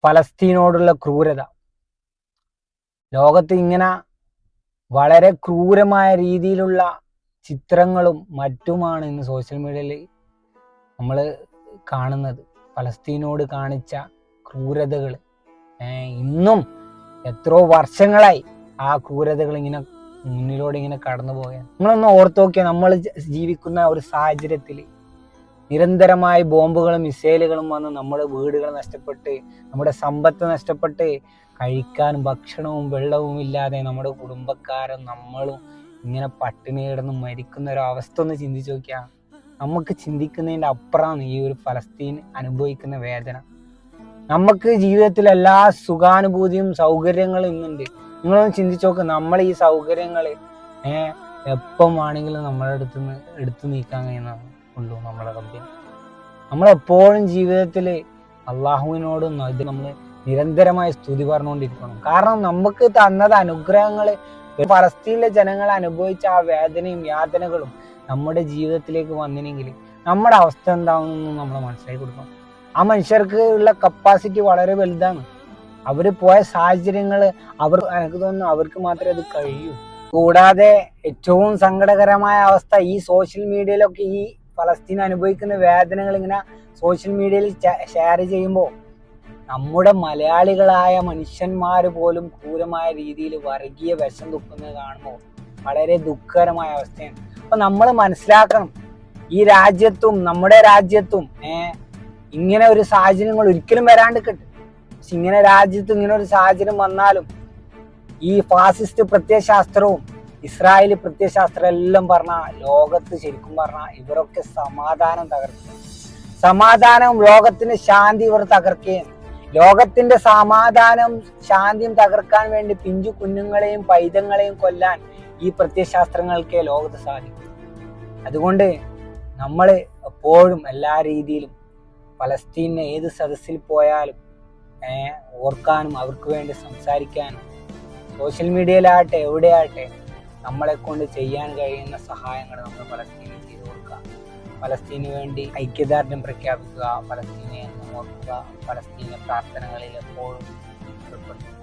പലസ്തീനോടുള്ള ക്രൂരത. ലോകത്ത് ഇങ്ങനെ വളരെ ക്രൂരമായ രീതിയിലുള്ള ചിത്രങ്ങളും മറ്റുമാണ് ഇന്ന് സോഷ്യൽ മീഡിയയിൽ നമ്മൾ കാണുന്നത്. പലസ്തീനോട് കാണിച്ച ക്രൂരതകൾ ഇന്നും എത്രയോ വർഷങ്ങളായി ആ ക്രൂരതകൾ ഇങ്ങനെ മുന്നിലൂടെ ഇങ്ങനെ കടന്നു പോവുകയാണ്. നമ്മളൊന്ന് ഓർത്ത് നോക്കിയാൽ നമ്മൾ ജീവിക്കുന്ന ഒരു സാഹചര്യത്തിൽ നിരന്തരമായി ബോംബുകളും മിസൈലുകളും വന്ന് നമ്മുടെ വീടുകൾ നഷ്ടപ്പെട്ട്, നമ്മുടെ സമ്പത്ത് നഷ്ടപ്പെട്ട്, കഴിക്കാനും ഭക്ഷണവും വെള്ളവും ഇല്ലാതെ നമ്മുടെ കുടുംബക്കാരും നമ്മളും ഇങ്ങനെ പട്ടിണി കിടന്ന് മരിക്കുന്ന ഒരു അവസ്ഥ ഒന്ന് ചിന്തിച്ചു നോക്കിയാൽ നമുക്ക് ചിന്തിക്കുന്നതിൻ്റെ അപ്പുറമാണ് ഈ ഒരു ഫലസ്തീൻ അനുഭവിക്കുന്ന വേദന. നമുക്ക് ജീവിതത്തിൽ എല്ലാ സുഖാനുഭൂതിയും സൗകര്യങ്ങളും ഇന്നുണ്ട്. നിങ്ങളൊന്ന് ചിന്തിച്ചു നോക്ക്, നമ്മൾ ഈ സൗകര്യങ്ങൾ എപ്പം ആണെങ്കിലും നമ്മളെ അടുത്തുനിന്ന് എടുത്തു നീക്കാൻ കഴിയുന്നതാണ് ഉള്ളൂ നമ്മളെ കമ്പനി. നമ്മളെപ്പോഴും ജീവിതത്തിൽ അള്ളാഹുവിനോടും ഇത് നമ്മൾ നിരന്തരമായി സ്തുതി പറഞ്ഞുകൊണ്ടിരിക്കണം. കാരണം നമുക്ക് തന്നത് അനുഗ്രഹങ്ങൾ. ഫലസ്തീനിലെ ജനങ്ങൾ അനുഭവിച്ച ആ വേദനയും യാതനകളും നമ്മുടെ ജീവിതത്തിലേക്ക് വന്നിനെങ്കിൽ നമ്മുടെ അവസ്ഥ എന്താണെന്ന് നമ്മൾ മനസ്സിലാക്കി കൊടുക്കണം. ആ മനുഷ്യർക്ക് ഉള്ള കപ്പാസിറ്റി വളരെ വലുതാണ്. അവർ പോയ സാഹചര്യങ്ങൾ എനിക്ക് തോന്നുന്നു അവർക്ക് മാത്രമേ അത് കഴിയൂ. കൂടാതെ ഏറ്റവും സങ്കടകരമായ അവസ്ഥ, ഈ സോഷ്യൽ മീഡിയയിലൊക്കെ ഈ ഫലസ്തീൻ അനുഭവിക്കുന്ന വേദനകൾ ഇങ്ങനെ സോഷ്യൽ മീഡിയയിൽ ഷെയർ ചെയ്യുമ്പോൾ നമ്മുടെ മലയാളികളായ മനുഷ്യന്മാർ പോലും ക്രൂരമായ രീതിയിൽ വർഗീയ വിഷം തുപ്പുന്നത് കാണുമ്പോൾ വളരെ ദുഃഖകരമായ അവസ്ഥയാണ്. അപ്പൊ നമ്മൾ മനസ്സിലാക്കണം, ഈ രാജ്യത്തും നമ്മുടെ രാജ്യത്തും ഇങ്ങനെ ഒരു സാഹചര്യങ്ങൾ ഒരിക്കലും വരാണ്ട് കിട്ടും. പക്ഷെ ഇങ്ങനെ രാജ്യത്ത് ഇങ്ങനെ ഒരു സാഹചര്യം വന്നാലും ഈ ഫാസിസ്റ്റ് പ്രത്യയശാസ്ത്രവും ഇസ്രായേലി പ്രത്യയശാസ്ത്രം എല്ലാം പറഞ്ഞാൽ ലോകത്ത് ശരിക്കും പറഞ്ഞാൽ ഇവരൊക്കെ സമാധാനം തകർക്കുക, സമാധാനവും ലോകത്തിന്റെ ശാന്തി ഇവർ തകർക്കുകയും, ലോകത്തിന്റെ സമാധാനം ശാന്തിയും തകർക്കാൻ വേണ്ടി പിഞ്ചു കുഞ്ഞുങ്ങളെയും പൈതങ്ങളെയും കൊല്ലാൻ ഈ പ്രത്യയശാസ്ത്രങ്ങൾക്കേ ലോകത്ത് സാധിക്കും. അതുകൊണ്ട് നമ്മൾ എപ്പോഴും എല്ലാ രീതിയിലും ഫലസ്തീനെ ഏത് സദസ്സിൽ പോയാലും ഓർക്കാനും അവർക്ക് വേണ്ടി സംസാരിക്കാനും സോഷ്യൽ മീഡിയയിലാകട്ടെ എവിടെയാകട്ടെ നമ്മളെ കൊണ്ട് ചെയ്യാൻ കഴിയുന്ന സഹായങ്ങൾ നമ്മൾ ഫലസ്തീനിൽ ചെയ്തു കൊടുക്കുക. ഫലസ്തീന് വേണ്ടി ഐക്യദാർഢ്യം പ്രഖ്യാപിക്കുക, ഫലസ്തീനെ എന്ന് ഓർക്കുക, ഫലസ്തീനെ പ്രാർത്ഥനകളിൽ എപ്പോഴും ഉൾപ്പെടുത്തുക.